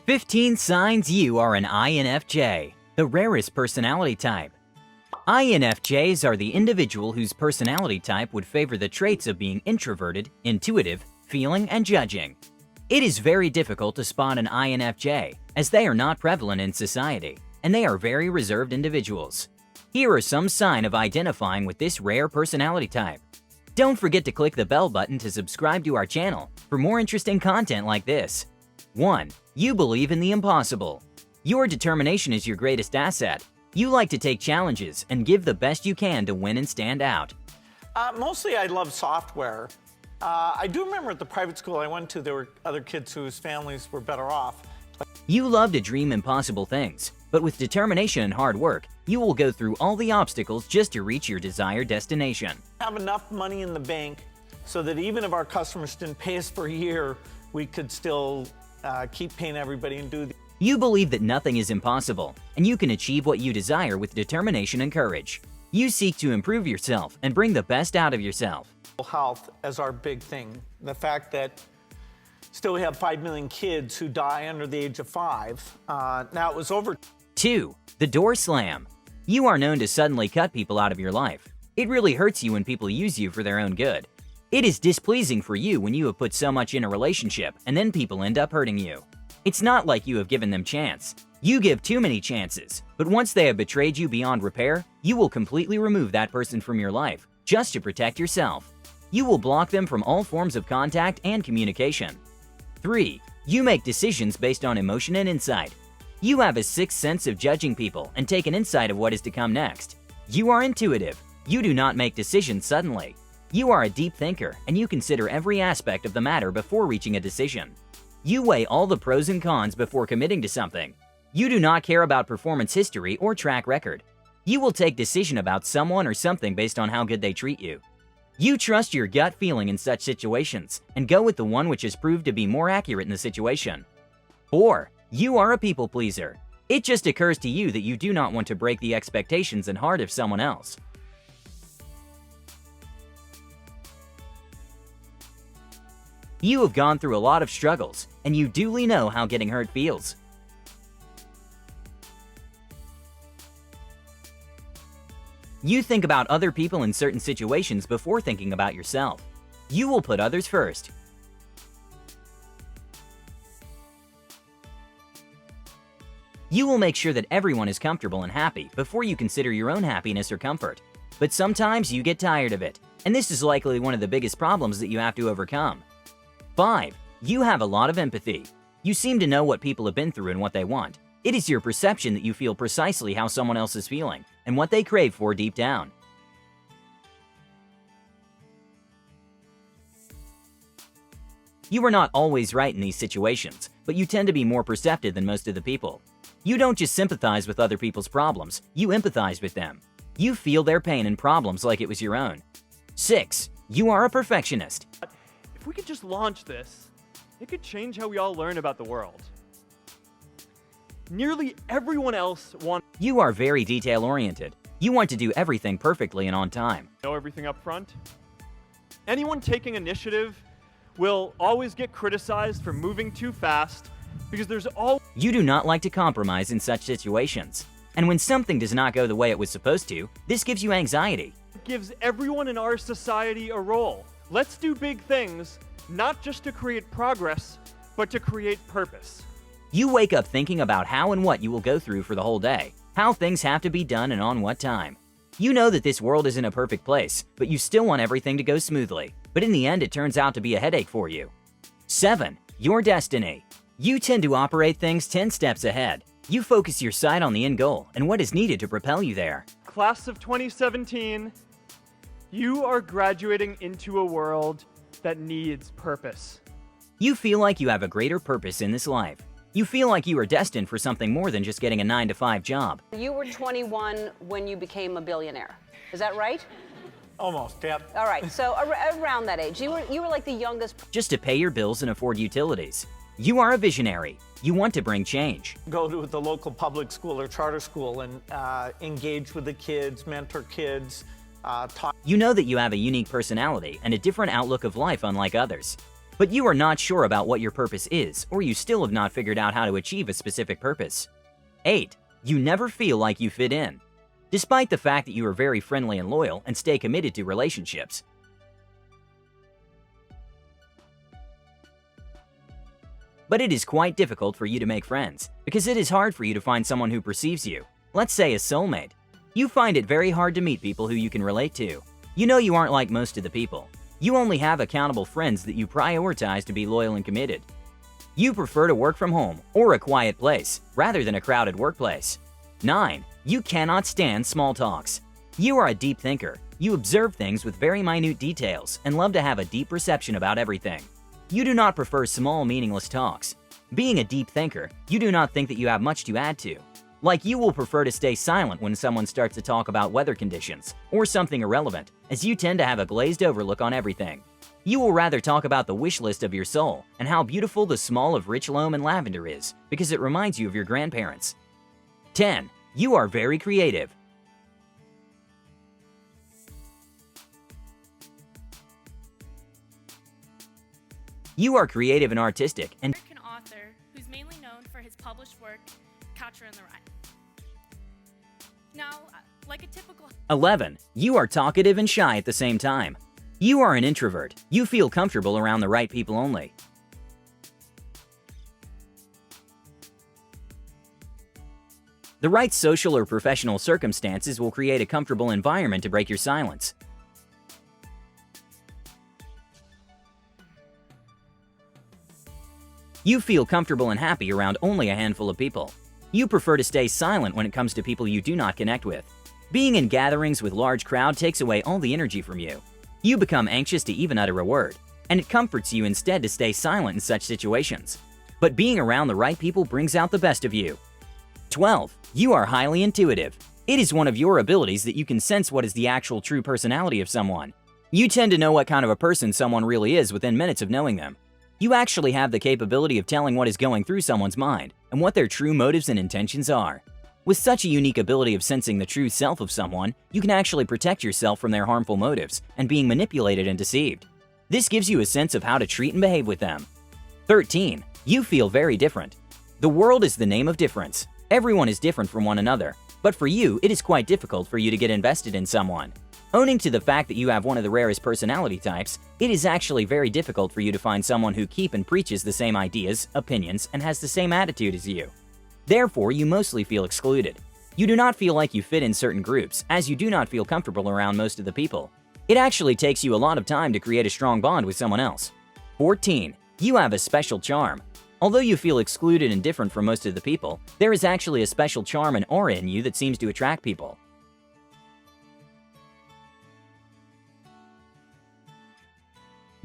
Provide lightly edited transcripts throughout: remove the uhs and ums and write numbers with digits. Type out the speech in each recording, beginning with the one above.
15 signs you are an INFJ, the rarest personality type. INFJs are the individual whose personality type would favor the traits of being introverted, intuitive, feeling, and judging. It is very difficult to spot an INFJ, as they are not prevalent in society, and they are very reserved individuals. Here are some signs of identifying with this rare personality type. Don't forget to click the bell button to subscribe to our channel for more interesting content like this. 1. You believe in the impossible. Your determination is your greatest asset. You like to take challenges and give the best you can to win and stand out. Mostly I love software. I do remember at the private school I went to, there were other kids whose families were better off. You love to dream impossible things, but with determination and hard work, you will go through all the obstacles just to reach your desired destination. Have enough money in the bank so that even if our customers didn't pay us for a year, we could still keep paying everybody and do the... You believe that nothing is impossible, and you can achieve what you desire with determination and courage. You seek to improve yourself and bring the best out of yourself. Health as our big thing. The fact that still we have 5 million kids who die under the age of 5. Now it was over. 2. The door slam. You are known to suddenly cut people out of your life. It really hurts you when people use you for their own good. It is displeasing for you when you have put so much in a relationship and then people end up hurting you. It's not like you have given them chance. You give too many chances, but once they have betrayed you beyond repair, you will completely remove that person from your life just to protect yourself. You will block them from all forms of contact and communication. 3. You make decisions based on emotion and insight. You have a sixth sense of judging people and take an insight of what is to come next. You are intuitive. You do not make decisions suddenly. You are a deep thinker and you consider every aspect of the matter before reaching a decision. You weigh all the pros and cons before committing to something. You do not care about performance history or track record. You will take decision about someone or something based on how good they treat you. You trust your gut feeling in such situations and go with the one which has proved to be more accurate in the situation. 4. You are a people pleaser. It just occurs to you that you do not want to break the expectations and heart of someone else. You have gone through a lot of struggles, and you duly know how getting hurt feels. You think about other people in certain situations before thinking about yourself. You will put others first. You will make sure that everyone is comfortable and happy before you consider your own happiness or comfort. But sometimes you get tired of it, and this is likely one of the biggest problems that you have to overcome. 5. You have a lot of empathy. You seem to know what people have been through and what they want. It is your perception that you feel precisely how someone else is feeling and what they crave for deep down. You are not always right in these situations, but you tend to be more perceptive than most of the people. You don't just sympathize with other people's problems, you empathize with them. You feel their pain and problems like it was your own. 6. You are a perfectionist. If we could just launch this, it could change how we all learn about the world. Nearly everyone else wants You are very detail-oriented. You want to do everything perfectly and on time. to know everything up front. Anyone taking initiative will always get criticized for moving too fast because there's all You do not like to compromise in such situations. And when something does not go the way it was supposed to, this gives you anxiety. gives everyone in our society a role. Let's do big things, not just to create progress, but to create purpose. You wake up thinking about how and what you will go through for the whole day, how things have to be done and on what time. You know that this world isn't a perfect place, but you still want everything to go smoothly. But in the end, it turns out to be a headache for you. 7. Your destiny. You tend to operate things 10 steps ahead. You focus your sight on the end goal and what is needed to propel you there. Class of 2017, you are graduating into a world that needs purpose. You feel like you have a greater purpose in this life. You feel like you are destined for something more than just getting a 9-to-5 job. You were 21 when you became a billionaire. Is that right? Almost, yep. All right, so around that age, you were like the youngest. Just to pay your bills and afford utilities. You are a visionary. You want to bring change. Go to the local public school or charter school and engage with the kids, mentor kids, talk. You know that you have a unique personality and a different outlook of life unlike others. but you are not sure about what your purpose is, or you still have not figured out how to achieve a specific purpose. 8. You never feel like you fit in. Despite the fact that you are very friendly and loyal and stay committed to relationships, but it is quite difficult for you to make friends, because it is hard for you to find someone who perceives you, let's say a soulmate. You find it very hard to meet people who you can relate to. You know you aren't like most of the people. You only have accountable friends that you prioritize to be loyal and committed. You prefer to work from home or a quiet place rather than a crowded workplace. 9. You cannot stand small talks. You are a deep thinker. You observe things with very minute details and love to have a deep perception about everything. You do not prefer small, meaningless talks. Being a deep thinker, you do not think that you have much to add to. Like, you will prefer to stay silent when someone starts to talk about weather conditions or something irrelevant, as you tend to have a glazed over look on everything. You will rather talk about the wish list of your soul and how beautiful the smell of rich loam and lavender is, because it reminds you of your grandparents. 10. You are very creative. You are creative and artistic, and American author who's mainly known for his published work, Catcher in the Rye. Now, like a typical 11. You are talkative and shy at the same time. You are an introvert. You feel comfortable around the right people only. The right social or professional circumstances will create a comfortable environment to break your silence. You feel comfortable and happy around only a handful of people. You prefer to stay silent when it comes to people you do not connect with. Being in gatherings with large crowd takes away all the energy from you. You become anxious to even utter a word, and it comforts you instead to stay silent in such situations. But being around the right people brings out the best of you. 12. You are highly intuitive. It is one of your abilities that you can sense what is the actual true personality of someone. You tend to know what kind of a person someone really is within minutes of knowing them. You actually have the capability of telling what is going through someone's mind and what their true motives and intentions are. With such a unique ability of sensing the true self of someone, you can actually protect yourself from their harmful motives and being manipulated and deceived. This gives you a sense of how to treat and behave with them. 13. You feel very different. The world is the name of difference. Everyone is different from one another, but for you, it is quite difficult for you to get invested in someone. Owing to the fact that you have one of the rarest personality types, it is actually very difficult for you to find someone who keeps and preaches the same ideas, opinions, and has the same attitude as you. Therefore, you mostly feel excluded. You do not feel like you fit in certain groups, as you do not feel comfortable around most of the people. It actually takes you a lot of time to create a strong bond with someone else. 14. You have a special charm. Although you feel excluded and different from most of the people, there is actually a special charm and aura in you that seems to attract people.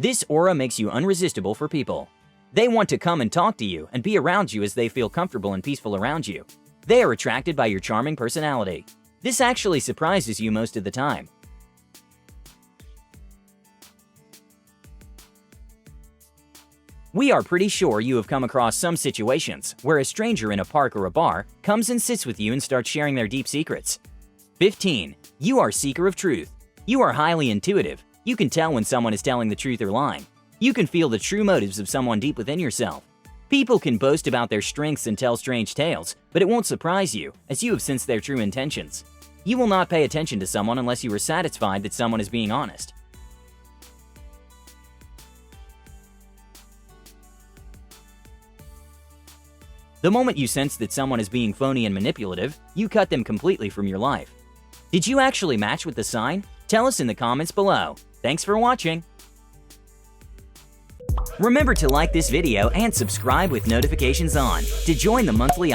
This aura makes you irresistible for people. They want to come and talk to you and be around you as they feel comfortable and peaceful around you. They are attracted by your charming personality. This actually surprises you most of the time. We are pretty sure you have come across some situations where a stranger in a park or a bar comes and sits with you and starts sharing their deep secrets. 15. You are seeker of truth. You are highly intuitive. You can tell when someone is telling the truth or lying. You can feel the true motives of someone deep within yourself. People can boast about their strengths and tell strange tales, but it won't surprise you, as you have sensed their true intentions. You will not pay attention to someone unless you are satisfied that someone is being honest. The moment you sense that someone is being phony and manipulative, you cut them completely from your life. Did you actually match with the sign? Tell us in the comments below. Thanks for watching. Remember to like this video and subscribe with notifications on to join the monthly